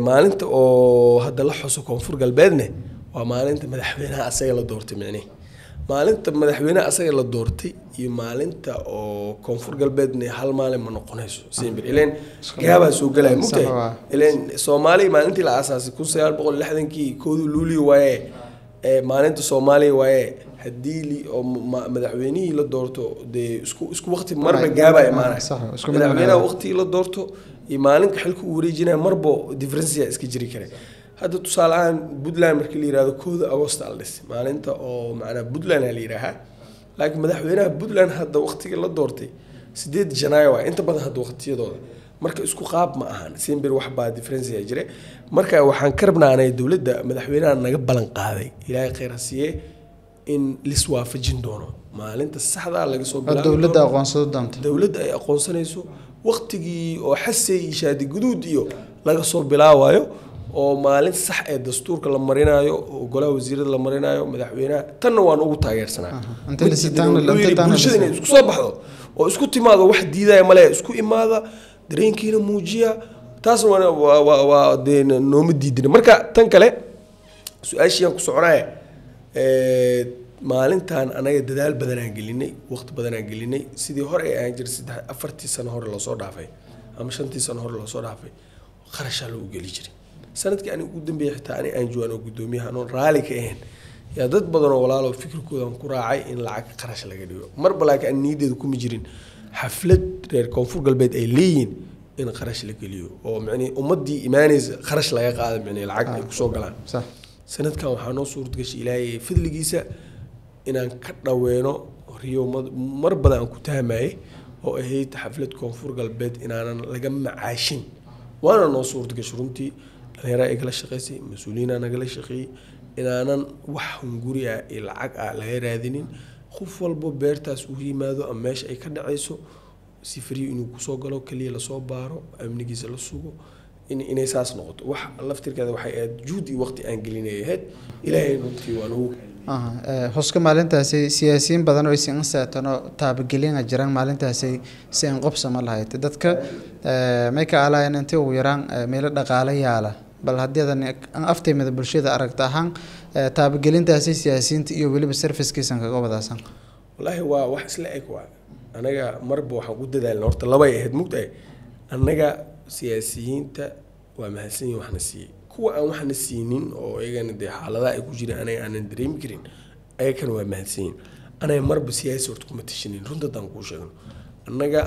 maalinta oo hadda la xuso koonfur galbeedna waa maalinta madaxweynaha asaga la doortay micnii maalinta madaxweynaha asaga la doortay iyo maalinta oo koonfur galbeedna hal maalin ma noqonayso simbir ileen gaaba soo galay mugtay ileen Soomaaliya maalintii la aasaasay 1960kii koodu luuliyo waaye maalinta Soomaaliya waaye hadii oo madaxweynihii la doorto de isku waqti marba gaaba imaanay madaxweynaha waqti la doorto iyo maalinka xilku u wareejinay marbo difference iska jiri kare hadda tusaalahan Puntland markii la yiraahdo 1 August aldis maalinta oo macna Puntland la yiraahaa laakiin madaxweynaha Puntland hadda waqtiga la doortay 8 Janaayo waa inta badan hadda waqtiyadooda marka isku qaab ma ahan simbir wax baa difference jira marka waxaan ka rabnaanay dawladda madaxweynaha naga balan qaaday ilaahay khayr hasiye in liswaafajin doono maalinta saxda laga soo bilaabo dawladda aqoonsado doonto dawladda ay aqoonsanayso waqtigii oo xasay shaadi guduud iyo laga soo bilaawayo oo maalin sax ee dastuurka la marinayo oo golaha wasiirada la marinayo madaxweynaha tan waan ugu taageersanaa inta la sitaan bulshada isku soo baxdo oo isku timaado wax diidaya male isku imaada dareenkiina muujiya taas waa nooma diidin marka tan kale su'aashiyan ku soconaya maalintan anaga dadaal badan aan gelinay waqti badan aan gelinay sidii hore aan jir 4 sano hore la soo dhaafay ama 5 sano hore la soo dhaafay kharash loo gali jiray sanadkii aan ugu dambeeyay xitaa aan joogno gudoomiyaha oo raali ka ahayn yaa dad badan oo walaalo fikirkooda ku raacay in lacag kharash laga dhigo marba laakiin niideedu kuma jirin xaflad reer koonfur galbeed ay leeyihiin in kharash la geliyo oo macni ummadii iimaanaysa kharash laga qaado macni lacag ay ku soo galaan صح sanadkan waxaa noo suurta gashay ilaahay fadligiisa inaan ka dhaweeno riyo mar badan aan ku tahmayay oo ahayd xaflad koonfur galbeed inaanan laga macaashin waana noo suurta gashay runtii dhalinyaro ay kala shaqaysay mas-uuliyiin nagala shaqeeyey inaanan wax hunguri ah iyo lacag ah laga raadinin qof walbo beertaas uu yimaado ama meesha ay ka dhacayso si free inuu kusoo galo kaliya lasoo baaro amnigiisa la sugo inay saas noqoto wax laftirkeeda waxay aad juhdi waqti aan gelinayahay ilaahay runtii waa nagu xuska maalintaasi siyaasiyiin badan oo aysan saatano taabagelin jiraan maalintaasi si aan qobsama lahayd dadka may ka aalaayeen intii ugu yaraan meel dhaqaale yaala bal haddii aan afteemada bulshada aragta ahaan taabagelintaasi siyaasiyiinta iyo weliba servicekiisan kaga wadaasan wallaahi waa wax isla eg waa anaga marba waxaan ku dadaalna horta labay ahayd mugtahay anaga siyaasiyiinta waa mahadsanyihin waxna siiyey kuwa aan waxna siinin oo iyagana dee xaaladaha ay ku jiraan anaga aanan dareemi karin ayagana waa mahadsanyihin anaga marba siyaasi horta kuma tashanin runta haddaan kuu sheegno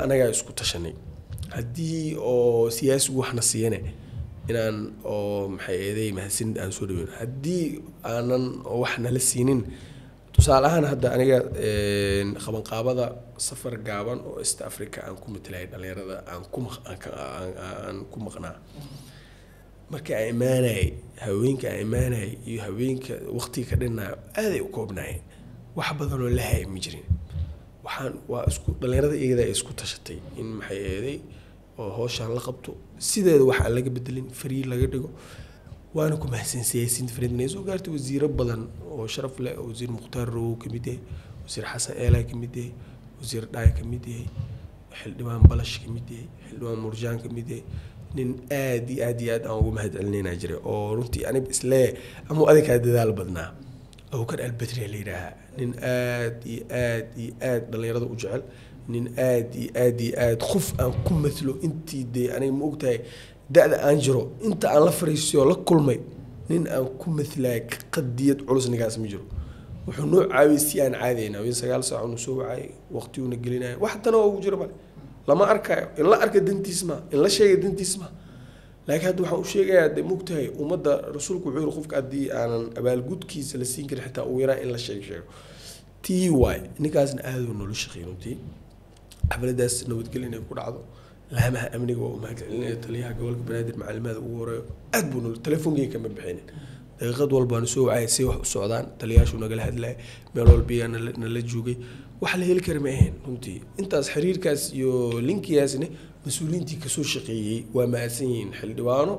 anagaa isku tashanay haddii oo siyaasigu waxna siiyane inaan oo maxay eeday mahadsanid aan soo dhaweyn haddii aanan wax nala siinin tusaale ahaan hadda aniga qabanqaabada safar gaaban oo East Africa aan ku matalay dhalinyarada aan ku maqnaa markii ay imaanay haweenka iyo haweenka waqtiga ka dhinaa aad ay u koobnaayeen wax badan oo la hay ma jirin waa isku dhalinyarada iyada ay isku tashatay in maxay eeday oo hawshan la qabto sideeda wax aan laga bedelin free laga dhigo waana ku mahadsan siyaasiyiin fariidnay soo gaartay wasiiro badan oo sharaf leh wasiir Mukhtaar Row kamid yahay wasiir Xasan Eelay kamid yahay wasiir Dhaay kamid yahay xildhibaan Balash kamid yahay xildhibaan Murjaan kamid yahay nin aad aan ugu mahadcelinayna jiray oo runtii aniga isla ama adinka dadaal badnaa oo kan Albadri leeyahay nin aad dhalinyarada u jecel nin aad qof aan ku matlo intii de aniga ma ogtahay da'da aan jiro inta aan la fariisiyo la kulmay nin aan ku matlaay qadiyad culus nigaas ma jiro wuxuu noo caawiyay si aan caadeyna 9 saac uu soo wacay waqti uu nagelinay wax tan oo ugu jiro bal lama arkayo in la arka dantiisma in la sheegay dantiisma laakiin hadda waxaan u sheegayaa de mugtahay ummadda rasuulku wuxuu yiri qofka hadii aanan abaalgudkiisa la siin karin xitaa uu yaraa in la sheego TY ninkaasna aad uu nolol shaqeyntii xafladaas nabadgelin ay ku dhacdo laamaha amniga oo mahadcelinaya taliyaha gobolka banaadir macallimada ugu horeeyo aad buu nolol telefoonkiisa kama bixinin daqiiqad walba aan soo wacay si wax u socdaan taliyaashu nagala hadlay meel walba aan la joogay wax la heli karo ma ahayn runtii intaas xiriirkaas iyo linkiyaasna mas'uuliyiintii ka soo shaqeeyay waa mahadsan yihiin xildhibaano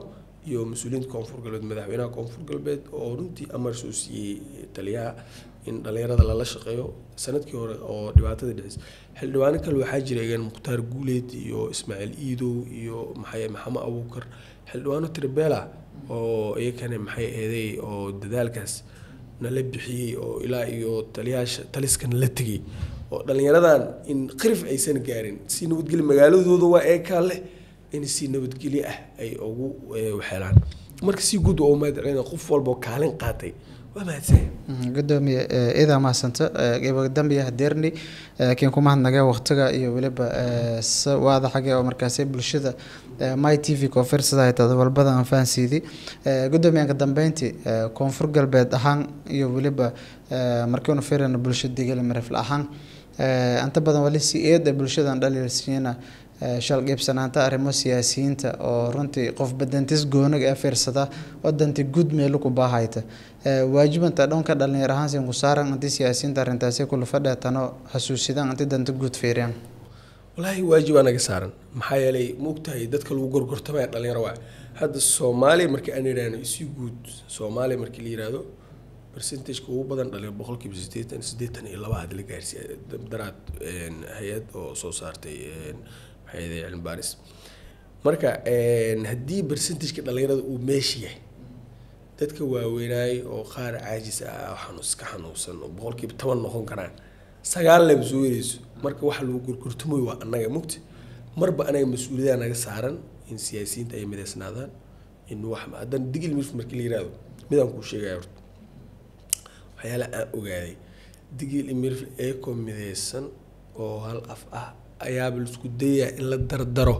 iyo mas'uuliyiinta koonfur galbeed madaxweynaha koonfur galbeed oo runtii amar soo siiyay taliyaha in dhalinyarada lala shaqeeyo sanadkii hore oo dhibaatada dhicis xildhibaano kale waxaa jiray Mukhtaar Guuleed iyo Ismaaciil Iidow iyo Maxamed Abuukar xildhibaano Tirbeela oo iyagana maxay eeday oo dadaalkaas nala bixiyay oo ilaa iyo taliyaasha taliskan la tagay oo dhalinyaradan in qirif aysan gaarin si nabadgelyo magaaladooda waa ee kale in si nabadgelyo ah ay ugu waxeelaan marka si guud oo maadreena qof walba kaalin qaatay waa mahadsan gudoomiye ida ma santa gabadha dambiya hadeerni keen kuma hadnaga waqtiga iyo waliba waada xagee oo markaas bulshada my TV conference ay tahay walbada aan faansiidi gudoomiyaha dambeyntii koonfur galbeed ahaan iyo waliba markii uu fiirana bulshada deegaanka marfil ahaan anta badan wali si eed bulshada dhalinyarada shal qaybsanaanta arrimo siyaasiyiinta oo runtii qof badantis goonaga fiirsada wadanti guud meel ku baahayta waajibanta dhanka dhalinyar ahaan si ku saaran intii siyaasiyiinta arintaasi ku fadhaatano xasuusidaan intii danta guud fiiriyaan wallahi waajib anaga saaran maxaa yeelay moogtahay dadka lagu gorgortamay dhalinyaro waa hadda Soomaaliya markii aan yiraahdo si guud Soomaaliya markii la yiraahdo percentage ugu badan dhalinyaro 82% hadda la gaarsiiyay daraad hay'ad oo soo saartay hay'adda cilmi baaris marka haddii percentage dhalinyarada uu meeshiya dadka waaweynay oo qaar caajis ah xanuunsan oo 10% noqon karaan 9 leeb zuureys marka wax lagu gurgurtumay waa anaga mugti marba anaga mas'uuliyad naga saaran in siyaasiyiinta ay mideysnaadaan in wax hadan digil markii la yiraahdo midaan ku sheegayo waxyaala aan ogaaday digil imirf ee ko mideysan oo hal af ah ayaa bal isku dayay in la dardaro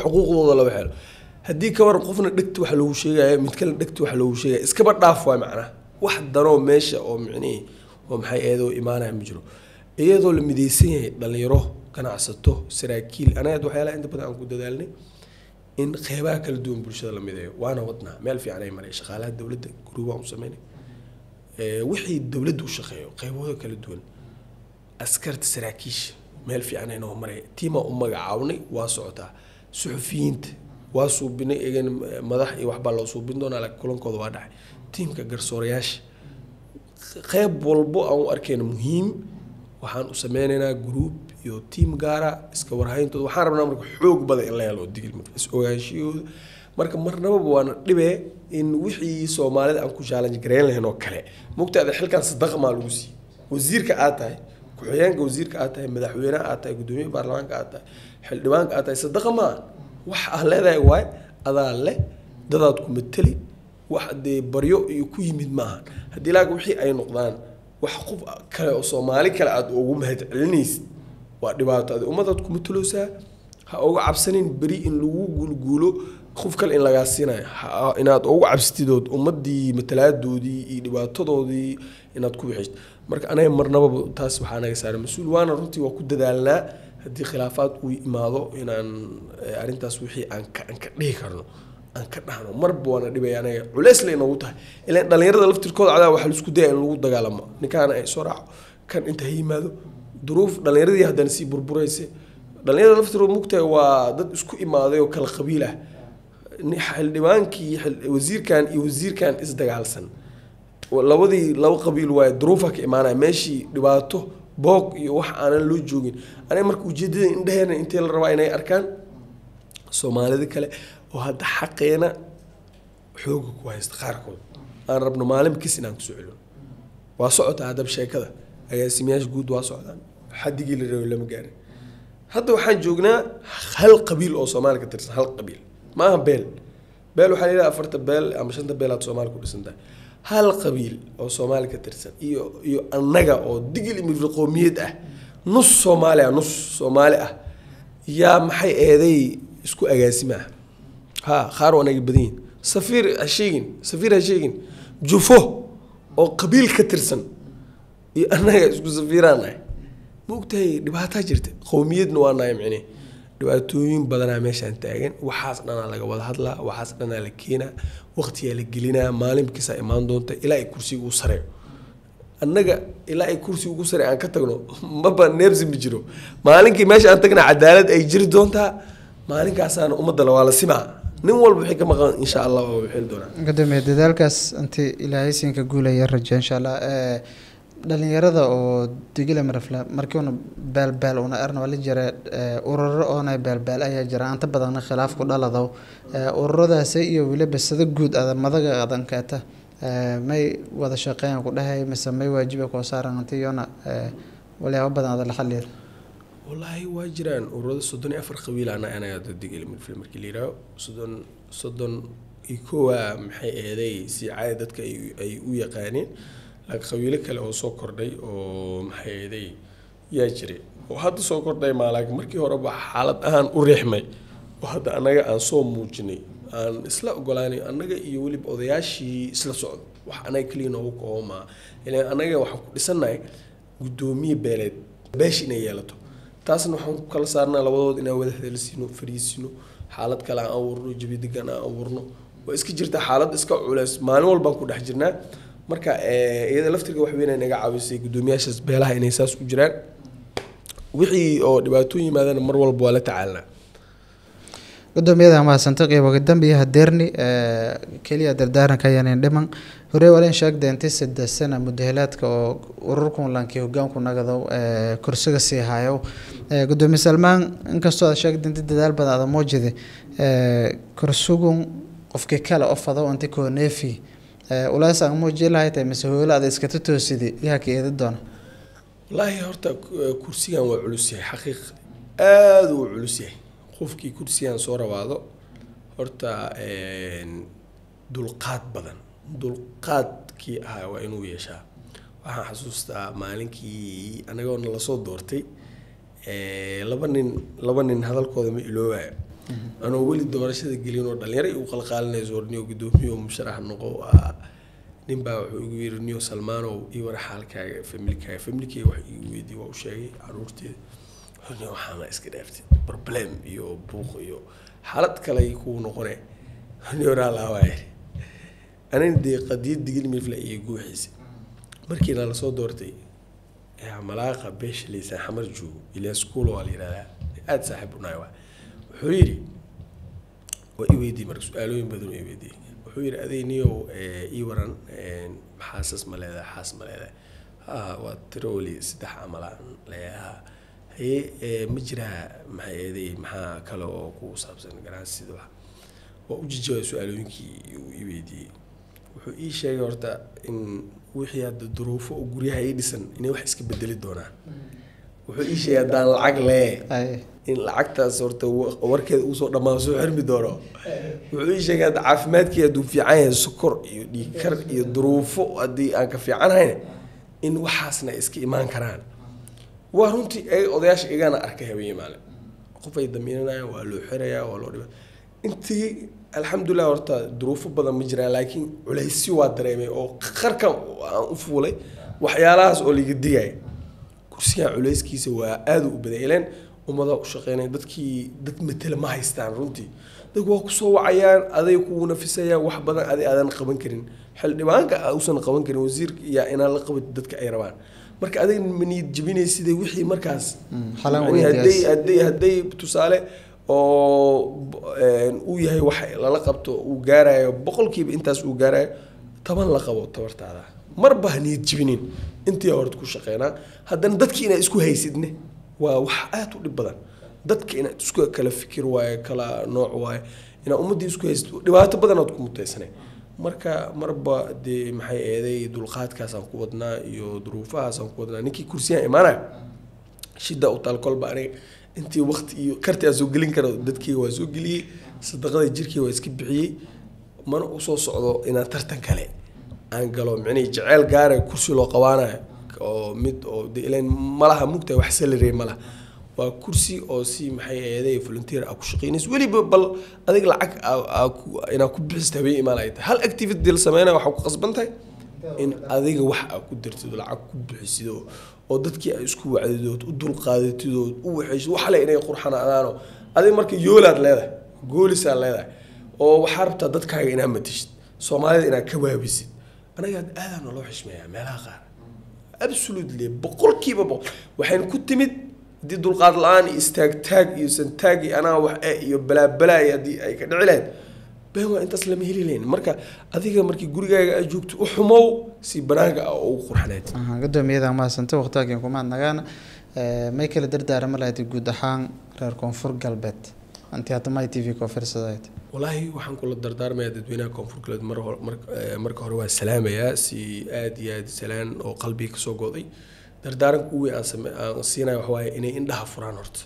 xuquuqdooda la waxeelo haddii ka war qofna dhigto wax lagu sheegayo mid kale dhigto wax lagu sheegayo iska ba dhaaf waa macna wax daro meesha oo micnii oo maxay eedo iimaanay ma jiro iyadoo la mideysan yahay dhalinyaro ganacsato saraakiil anaad waxyaala inta badan aan ku dadaalnay in qeybaha kala duwan bulshada la mideeyo waana wadnaa meel fiican ay maray shaqaalaha dowladda guruubaan u sameynay wixii dowladda u shaqeeyo qeybahooda kala duwan askarta saraakiisha meel fiican ay noo maray tiima u magacaabnay waa socotaa suxufiyiinta waa suubinay eegan madax iyo waxbaa loo suubin doonaa laakiin kulankooda waa dhacay tiimka garsoorayaasha qeyb walbo aan u arkayna muhiim waxaan u sameynaynaa group iyo tiim gaara iska warhayntooda waxaan rabnaa marka xoog badan in la helo digil is ogaanshiyooda marka marnaba waana dhibee in wixii Soomaalida aan ku challenge gareyn lahayn oo kale mugtaada xilkan sadaq ma lagu sii wasiirka aad tahay ku-xigeenka wasiirka aad tahay madaxweynaha aad tahay gudoomiyaha baarlamaanka aad tahay xildhibaanka aad tahay sadaq ma wax ah leedahay waay adaa leh dadaad ku matali wax de baryo iyo ku yimid maaha hadii laag wixii ay noqdaan wax qof kale oo Soomaali kale aad ugu mahadcelinaysid waa dhibaato ummadaad ku matuloosaa ha uga cabsanin bari in lagu guulguulo qof kale in laga siinayo inaad ugu cabsatidood ummadii matalaadoodii iyo dhibaatadoodii inaad ku wixisto marka anaga marnaba taas waxa naga saaray mas'uul waana runtii waa ku dadaalnaa hadii khilaafaad uu imaado inaan arintaas wixii aan ka dhigi karno aan ka dhahno marba waana dhibay anaga culeys leena ugu tahay ilaa dhalinyarada laftirkooda cadaa waxa la isku dayay in lagu dagaalamo ninkaan ay soo raaco kan inta yimaado duruuf dhalinyaradii haddana si burburaysa dhalinyarada laftirkooda mugtahay waa dad isku imaaday oo kala qabiil ah xildhibaankii wasiirkan iyo wasiirkan is dagaalsan labadii laba qabiil waa duruufa ka imaanay meeshii dhibaato boog iyo wax aanan loo joogin aniga marka ujeedada indhaheena intee la rabaa inay arkaan Soomaalida kale oo hadda xaqeena xoog ku haysta qaarkood aan rabno maalin kis inaan ku soo celino waa socota hadab sheekada agaasimayaasha guud waa socdaan xadigii la rabo lama gaarin hadda waxaan joognaa hal qabiil oo Soomaali ka tirsan hal qabiil ما بيل waxa la afarta beel ama shanta beelaad Soomaali ku dhisantahay hal qabiil oo Soomaali ka tirsan iyo annaga oo digil imir qoomiyad ah nus Soomaali ah yaa maxay eeday isku agaasimaa ha qaar wanaag badin safiir hasheegin jufo oo qabiil ka tirsan iyo annaga isku safiiranahay moogtay dhibaato jirta qoomiyadna waa naayimcine dhibaatooyin badanaa meeshaan taagan waxaas dhanaa laga wada hadlaa waxaas dhanaa la keenaa waqtiyaa la gelinaa maalinkiisa imaan doonta ilaa ay kursiga u sareeyo annaga ilaa ay kursiga ugu sareeyo aan ka tagno maba neebsi ma jiro maalinkii meesha aan tagna cadaalad ay jiri doontaa maalinkaasana ummadda waa la simaa nin walba wixii ka maqan insha Allah oo wixii doona qadamay dadaalkaas intii ilaahay siinka guulaya rajo insha Allah dhalinyarada oo digil marfla markii uu beel una arna wali jira ururo oo ay beel ayaa jira inta badan khilaaf ku dhalado ururadaas iyo waliba sida guud madaga qadankaata may wada shaqeyn ku dhahay masamay waajiba ku saaran antiyona wali badan la xalliyo wallahi waa jiraan ururada 34 qabiil anaga digil marfla markii la yiraahdo 30 ikowa maxay eeday si caadi dadka ay u yaqaaneen laakiin qabiilo kale oo soo kordhay oo maxay eeday yaa jiray oo hadda soo kordhay laakiin markii hore ba xaalad ahaan u riixmay oo hadda anaga aan soo muujinay aan isla ogolaanay anaga iyo waliba odayaashii isla socdo wax anaga kaliya noogu kooma ilaa anaga waxaan ku dhisanahay gudoomiye beeleed beesh inay yeelato taasna waxaan ku kala saarnaa labadood inaan wada hadalsiino fariisino xaalad kale aan abuurno jabi degan aan abuurno waa iska jirta xaalad iska culays maalin walba ku dhex jirnaa marka iyada laftirka wax weyn ay naga caawisay gudoomiyaashaas beelaha inay saas ku jiraan wixii oo dhibaatooyin yimaadana mar walba waa la tacaalnaa gudoomiyada ma santaa qeybaha dambiyaha deerni kaliya dardaaranka ayaan dhiman hore wala in sheegday intii 3 sano mudahalaadka oo ururkan laanki hoggaanku nagado kursiga si hayo gudoomiye Salmaan inkastoo aad sheegday intii dadaal badan aad moojide kursigun qofka kale oo fado intii ko neefi walaas aan moojilay tay mas'uuliyad iska toosidi yaa ka eedan doona wallahi horta kursigan waa culus yahay xaqiiq aad u culus yahay qofkii kursigan soo rawaado horta dulqaadkii ahaa waa inuu yeeshaa waxaan xasuustaa maalinkii anagoo la soo doortay laba nin hadalkooda ma iloobayo anoo wali doorashada gelin oo dhalinyaro uu qalqaalinayso niyo gudoomiye musharax noqo ninba wuxuu ugu yiri niyo Salmaano iyo war xaalkaaga familkaaga wax uu weydii waa u sheegay caruurteeda هني وحنا إسكدافت problem يو بوخ يو حالات كلا يكون قري هني ورا الله واعي أنا ندي قديد دقيل من فلا يجو حس مركي أنا صوت دورتي يا ملاقة بيش اللي سحمر جو إلى سكول ولا لا أد صاحبنا يوا حريري وإيدي مركز سؤالين بدون إيدي حريري أذينيو إيوران حاسس ملاذا حاس ملاذا وترولي سدح عملا لها هي مجرى مع هذه مع كلو كوسابسن جران سيدوا وأوجي سؤالين كي إيدي wuxuu ii sheegay horta in wixii hadda duruufo oo guryaha ay dhisan inay wax iska bedeli doonaan wuxuu ii sheegay hadaan lacag leeyahay in lacagtaas horta warkeeda uu soo dhamaan soo xirmi doono wuxuu ii sheegay caafimaadkii aduu fiican yahay sokor iyo dhiig kar iyo duruufo hadii aan ka fiicanahay in waxaasna iska imaan karaan waa runtii ay odayaasha igana arkay habeen maalin qof ay damiinayaan waa loo xirayaa waa loo dhibaa intii الحمد لله ورتا ظروف بدن مجرى لكن عليسي وادريمي او خركا ان فولي waxyaalahaas oo liga digay kursiga culayskiisa waa aad u badayleen umada u shaqeynay dad metel ma haystaan runtii dad waa ku soo wacayaan aday ku nafisayaan wax badan aadan qaban karin xil dhibaanka uusan qaban karin wasiirka iyo inaan la qabto dadka ay rabaan marka aday maniyad jabinay sidii wixii markaas haday tusaale oo uu yahay wax la qabto uu gaarayo boqolkiiba intaas uu gaarayo 10 la qabo tabartaada marba haniyad jibinin intii horta ku shaqeynaa haddana dadkii inay isku haysidne waa wax aad u dhib badan dadka inay isku kala fikir waaye kala nooc waaye ina ummadii isku haysto dhibaato badan oo ku mutaysanay marka marba de maxay eeday dulqaadkaas aan ku wadnaa iyo duruufahaas aan ku wadnaa ninkii kursiga imaanay shida u talkol baanay intii waqti iyo karti aan soo gelin karo dadkii waa soo geliyay sadaqada jirkii waa iska bixiyay mana u soo socdo inaan tartan kale aan galo macnay jacayl gaar ah kursi loo qabaanayo oo mid oo ileen malaha mugtay wax salary malaha waa kursi oo si maxay eeday volunteer ah ku shaqeynayso waliba bal adiga lacag ina ku bixista way imaanayta hal activity dil sameeyna waxa ku qasbantahay in adiga wax ku dirtido lacag ku bixiso oo dadkii ay isku wacdidood u dul qaadatidood u waxay wax la inay qurxanaadaan adiga markii yoolaad leedahay goolisa leedahay oo waxa rabta dadkaaga inaa matishid Soomaalida inaa ka waabisid anaga aad loo xishmeeyaa meelaha qaar absolutely boqolkiiba waxaan ku timid dii dulqaad la'aan istaag iyo santaag ana wax iyo bala ay ka dhicileen been waa intaas lama helileen marka adiga markii gurigaaga ay joogto u xumow si banaaga oo qurxaneed guddoomiyada ma santa waqtiga kuma nagaana may kala dardaarama lahayd guud ahaan reer koonfur galbeed anti hadda my tv ko firsadayd wallahi waxaan kula dardaarmayaa dadweynaha koonfur galbeed marka hore waa salaamayaa si aad iyo aad salaan oo qalbiga ka soo go'day dardaaranku uu aan siinayo waxa waaye inay indhaha furaan horta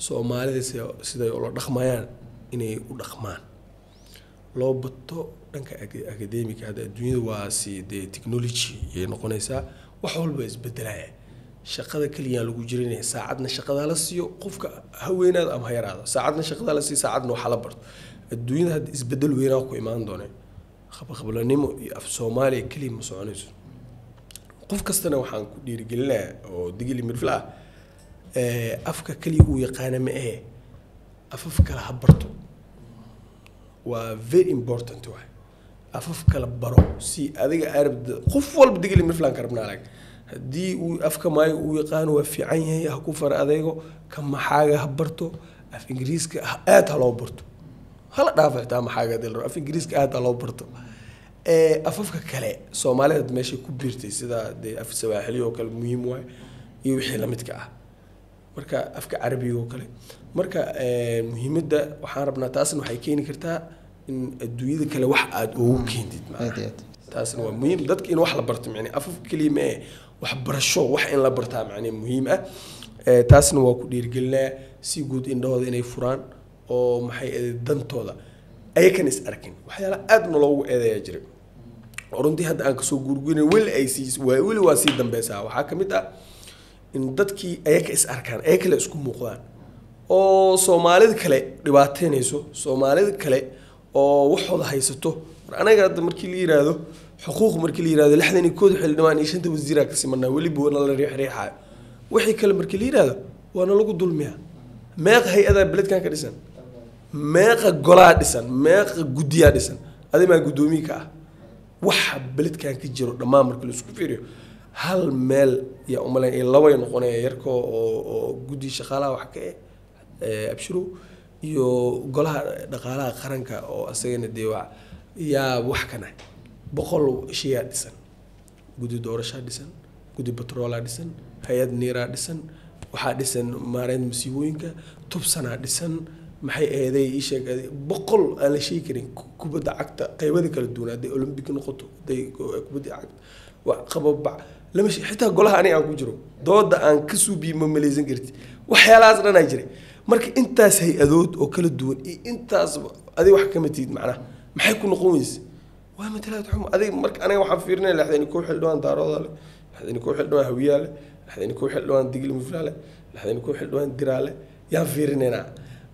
Soomaalida sida ay ula dhaqmayaan inay u dhaqmaan loo bato dhanka academic hada adduunyada waa si technology ay noqonaysaa wax walba isbedelaya shaqada kaliya lagu jirinay saacadna shaqada la siiyo qofka haweenaad ama hayraado saacadna shaqada la siiyo saacadna waxa la barto adduunyada had isbedel weyn ku imaan doonay qablanimo iyo af Soomaaliya kaliya ma soconayso qof kastana waxaan ku dhiirigelinayaa oo digili mirfla afka kaliya uu yaqaan ma afaf kala habarto waa very important waay afaf kala baro si adiga arab qof walba digili mirflaan karabnaa lag hadii uu afka maayo uu yaqaan waa fiican yahay ha ku far adeego kama xaaga habarto af ingiriiska aad ha loo barto hala dhaafayta ma xaaga dil af ingiriiska aad ha loo barto afafka kale Soomaalida meesha ku biirtay sida af Sawaaxili oo kale muhiim waay iyo wixii la midka ah marka afka Carabiga oo kale marka muhiimada waxaan rabnaa taasna waxay keeni kartaa in adduunyada kale wax aad ugu keentid taasna waa muhiim dadka in wax la barto macni afaf kaliya wax barasho wax in la bartaa macni muhiim ah taasna waa ku dhiirigelinaa si guud indhahooda inay furaan oo maxay dantooda ay kan is arkin waxyaala aad loogu eedeeyaa jiray runtii hadda aan ka soo gurgurin weli waa si dambaysaa waxa kamid ah in dadkii ay ka is arkaan ay kale isku muuqdaan oo Soomaalida kale dhibaateynayso Soomaalida kale oo waxooda haysato anaga hadda markii la yiraahdo xuquuq markii la yiraahdo 60 kood xildhibaan iyo 5 wasiir ka simanaa wali buu la riixay wixii kale markii la yiraahdo وانا لو دولميا meeqa hay-ada beledkan ka dhisan meeqa golaa dhisan meeqa guddiyaa dhisan adi maa guddoomiye ka ah waxa beledkan ka jiro dhammaan marka la isku fiiriyo hal meel yaa umaleyn ay laba noqonaya yarka oo guddi shaqaalaha wax ka abshiro iyo golaha dhaqaalaha qaranka oo asagana deewa yaa wax kana 100 shay dhisan guddi doorasho dhisan guddi batrool dhisan hay'ad niira dhisan waxaa dhisan maareyn masiibooyinka tubsana dhisan maxay eeday ii sheegay 100 aan la sheegi karin kubadda cagta qaybada kala duwan haday olympic noqoto haday kubadda cagta wax qababa lama xitaa golaha ani aan ku jiro dooda aan ka suubiyo ma maleysan karti waxyaalahaas dhan ay jiray marka intaas hay-adood oo kala duwan iyo intaas adiga wax kama tiid macnaha maxay ku noqon weyse waa matalaad xumo adiga marka aniga waxaan fiirinay laxdani ku xildhawaan daarooda leh laxdani ku xildhawaan hawiyaale laxdani ku xildhawaan digil muflaale laxdani ku xildhawaan diraale yaan fiirinayna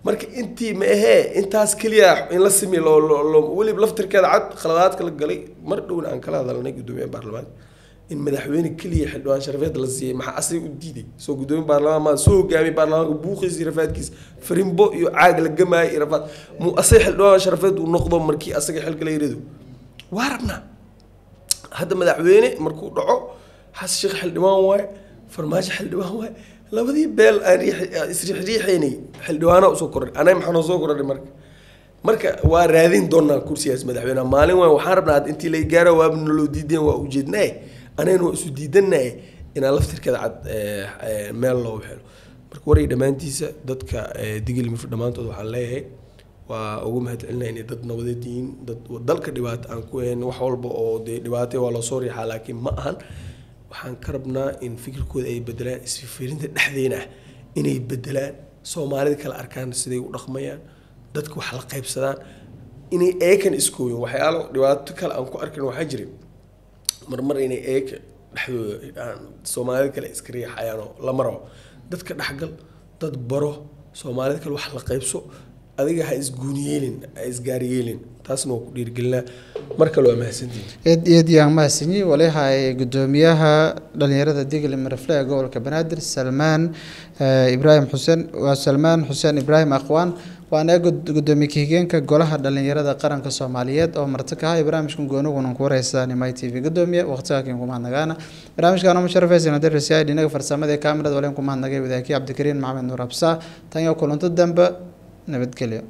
marka intii ma ahee intaas kaliya in la sameeyo loo wali laftirkeeda cad khaladaadka la galay mar dhowna aan kala hadalnay gudoomiyaha baarlamaanka in madaxweyne kaliya xildhawaan sharafeed la siiyay maxaa asay u diiday soo gudoomiyaha baarlamaanka ma soo hogaamiyay baarlamaanka buuqiisii rafaadkiis farimbo iyo caag la gamaay rafaad mu asay xildhawaan sharafeed uu noqdo markii asaga xilka la yiraahdo waarabna hadda madaxweyne markuu dhaco xas sheekh xildhawaan waay farmaajo xildhawaan waay labadii beel aan isriixriixaynay xildhibaano soo koray anay maxaan soo koray marka waa raadin doonaa kursigaas madaxweynaha maalin weyn waxaan rabnaa intii la gaaro waa noo diideen waa ujeednaa anaynu isu diidanaa inaan laftirkeeda cad meel loo helo marka waray dhamaantiisa dadka digil mif dhamaantood waxaan leeyahay waa ugu mahadcelinaa inay dad nabadeediin dad dalka dhibaato aan ku hayn wax walba oo dhibaato waa la soo riixaa laakiin ma ahan waxaan ka rabnaa in fikirkooda ay bedelaan isfiirinta dhexdeena inay bedelaan Soomaalida kala arkaan siday u dhaqmayaan dadku wax la qaybsadaan inay eekan iskooyin waxyaalo dhibaato kale aan ku arkin waxa jira marmar inay eek dhexdooda Soomaalida kale iska riixayaan la maro dadka dhaxgal dad baro Soomaalida kale wax la qaybso adiga ha isguuniyeelin ha isgaariyeelin taasna waa ku dhiirgelinaa marka loo mahadsantiin eed yaa mahadsanyi walahay gudoomiyaha dhalinyarada digil marfle gobolka Banaadir Salmaan Ibrahim Xuseen waa Salmaan Xuseen Ibrahim Aqwaan waana gudoomiye higeenka golaha dhalinyarada qaranka Soomaaliyeed oo martaka ah barnaamijkan goonuguna ku wareysaan My TV gudoomiye waqtiga kuma nagaana barnaamijkan oo musharafaysan darasiyaad inaga farsamada kaamirada walayn kuma nagay wadaagii Cabdikariin Maxamed Nuur Absa tan iyo kulanto dambe nabadgelyo